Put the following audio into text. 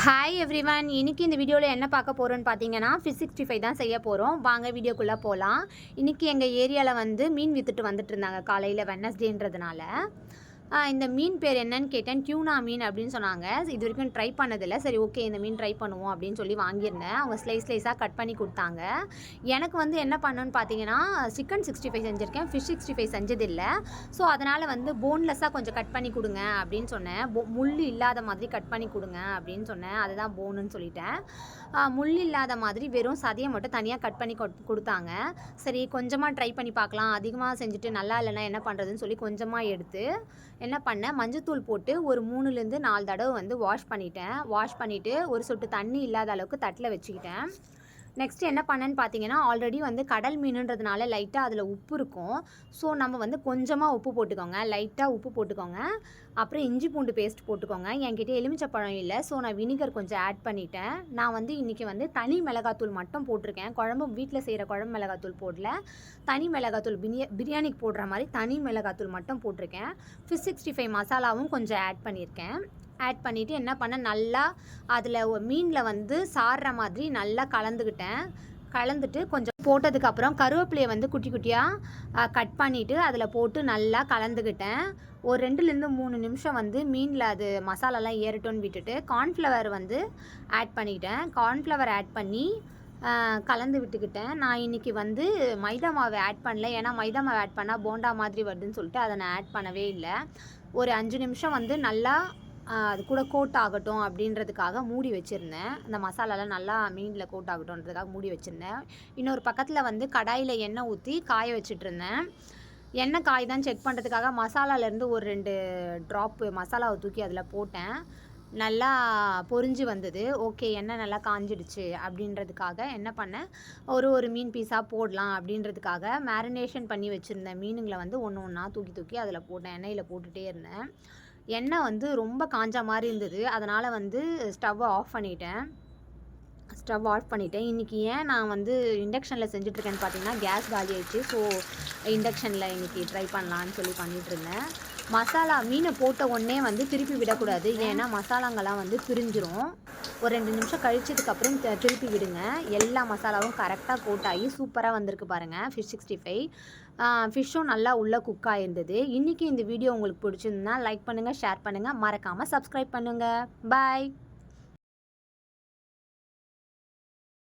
Hi everyone. இன்னைக்கு இந்த வீடியோவில் என்ன பார்க்க போகிறோன்னு பார்த்தீங்கன்னா ஃபிஷ் 65 தான் செய்ய போகிறோம். வாங்க வீடியோக்குள்ளே போகலாம். இன்றைக்கி எங்கள் ஏரியாவில் வந்து மீன் விற்றுட்டு வந்துட்டு இருந்தாங்க காலையில் வெட்னஸ்டேன்றதுனால. இந்த மீன் பேர் என்னன்னு கேட்டேன். டியூனா மீன் அப்படின்னு சொன்னாங்க. இது வரைக்கும் ட்ரை பண்ணதில்லை. சரி ஓகே இந்த மீன் ட்ரை பண்ணுவோம் அப்படின்னு சொல்லி வாங்கியிருந்தேன். அவங்க ஸ்லைஸாக கட் பண்ணி கொடுத்தாங்க. எனக்கு வந்து என்ன பண்ணணுன்னு பார்த்தீங்கன்னா சிக்கன் 65 செஞ்சுருக்கேன், ஃபிஷ் 65 செஞ்சதில்லை. ஸோ அதனால் வந்து போன்லெஸ்ஸாக கொஞ்சம் கட் பண்ணி கொடுங்க அப்படின்னு சொன்னேன். முள் இல்லாத மாதிரி கட் பண்ணி கொடுங்க அப்படின்னு சொன்னேன். அதுதான் போனுன்னு சொல்லிட்டேன். முள் இல்லாத மாதிரி வெறும் சதையை மட்டும் தனியாக கட் பண்ணி கொடுத்தாங்க. சரி கொஞ்சமாக ட்ரை பண்ணி பார்க்கலாம், அதிகமாக செஞ்சுட்டு நல்லா இல்லைன்னா என்ன பண்ணுறதுன்னு சொல்லி கொஞ்சமாக எடுத்து என்ன பண்ணேன், மஞ்சத்தூள் போட்டு ஒரு 3லேருந்து 4 தடவை வந்து வாஷ் பண்ணிவிட்டு ஒரு சொட்டு தண்ணி இல்லாத அளவுக்கு தட்டில் வச்சுக்கிட்டேன். நெக்ஸ்ட்டு என்ன பண்ணேன்னு பார்த்தீங்கன்னா ஆல்ரெடி வந்து கடல் மீனுன்றதுனால லைட்டாக அதில் உப்பு இருக்கும். ஸோ நம்ம வந்து கொஞ்சமாக உப்பு போட்டுக்கோங்க, லைட்டாக உப்பு போட்டுக்கோங்க. அப்புறம் இஞ்சி பூண்டு பேஸ்ட் போட்டுக்கோங்க. என்கிட்ட எலுமிச்சப்பழம் இல்லை, ஸோ நான் வினிகர் கொஞ்சம் ஆட் பண்ணிட்டேன். நான் வந்து இன்றைக்கி வந்து தனி மிளகாத்தூள் மட்டும் போட்டிருக்கேன். வீட்டில் செய்கிற குழம்பு மிளகாத்தூள் போடல, தனி மிளகாத்தூள் பிரியாணிக்கு போடுற மாதிரி தனி மிளகாத்தூள் மட்டும் போட்டிருக்கேன். ஃபிஷ் 65 மசாலாவும் கொஞ்சம் ஆட் பண்ணியிருக்கேன். ஆட் பண்ணிவிட்டு என்ன பண்ணேன், நல்லா அதில் மீனில் வந்து சாறுற மாதிரி நல்லா கலந்துட்டு கொஞ்சம் போட்டதுக்கப்புறம் கருவேப்பிலையை வந்து குட்டி குட்டியாக கட் பண்ணிவிட்டு அதில் போட்டு நல்லா கலந்துக்கிட்டேன். ஒரு 2லேருந்து 3 நிமிஷம் வந்து மீனில் அது மசாலாலாம் ஏறட்டும்னு விட்டுட்டு கார்ன்ஃப்ளவர் வந்து ஆட் பண்ணிக்கிட்டேன். கார்ன்ஃப்ளவர் ஆட் பண்ணி கலந்து விட்டுக்கிட்டேன். நான் இன்றைக்கி வந்து மைதா மாவு ஆட் பண்ணல, ஏன்னா மைதா மாவு ஆட் பண்ணால் போண்டா மாதிரி வருதுன்னு சொல்லிட்டு அதை நான் ஆட் பண்ணவே இல்லை. ஒரு 5 நிமிஷம் வந்து நல்லா அது கூட கோட் ஆகட்டும் அப்படின்றதுக்காக மூடி வச்சுருந்தேன். அந்த மசாலாலாம் நல்லா மீனில் கோட் ஆகட்டும்ன்றதுக்காக மூடி வச்சுருந்தேன். இன்னொரு பக்கத்தில் வந்து கடாயில் எண்ணெய் ஊற்றி காய வச்சிட்ருந்தேன். எண்ணெய் காய் தான் செக் பண்ணுறதுக்காக மசாலாலேருந்து ஒரு 2 ட்ராப்பு மசாலாவை தூக்கி அதில் போட்டேன். நல்லா பொரிஞ்சு வந்தது. ஓகே எண்ணெய் நல்லா காஞ்சிடுச்சு அப்படின்றதுக்காக என்ன பண்ணேன், ஒரு மீன் பீஸாக போடலாம் அப்படின்றதுக்காக மேரினேஷன் பண்ணி வச்சுருந்தேன் மீனுங்களை வந்து ஒன்றா தூக்கி அதில் போட்டேன். எண்ணெயில் போட்டுகிட்டே இருந்தேன். எண்ணெய் வந்து ரொம்ப காஞ்ச மாதிரி இருந்தது, அதனால் வந்து ஸ்டவ்வை ஆஃப் பண்ணிட்டேன். இன்றைக்கி ஏன் நான் வந்து இண்டக்ஷனில் செஞ்சிட்ருக்கேன்னு பார்த்தீங்கன்னா கேஸ் காலி ஆயிடுச்சு. ஸோ இண்டக்ஷனில் இன்றைக்கி ட்ரை பண்ணலான்னு சொல்லி பண்ணிகிட்ருந்தேன். மசாலா மீனை போட்ட உடனே வந்து திருப்பி விடக்கூடாது, ஏன்னா மசாலாங்கெல்லாம் வந்து பிரிஞ்சிரும். ஒரு 2 நிமிஷம் கழிச்சதுக்கப்புறம் திருப்பி விடுங்க. எல்லா மசாலாவும் கரெக்டாக கோட்டாகி சூப்பராக வந்திருக்கு பாருங்கள் ஃபிஷ் 65. ஃபிஷ்ஷும் நல்லா உள்ளே குக் ஆகிருந்தது. இன்றைக்கி இந்த வீடியோ உங்களுக்கு பிடிச்சிருந்தா லைக் பண்ணுங்கள், ஷேர் பண்ணுங்கள், மறக்காமல் சப்ஸ்கிரைப் பண்ணுங்கள். பாய்.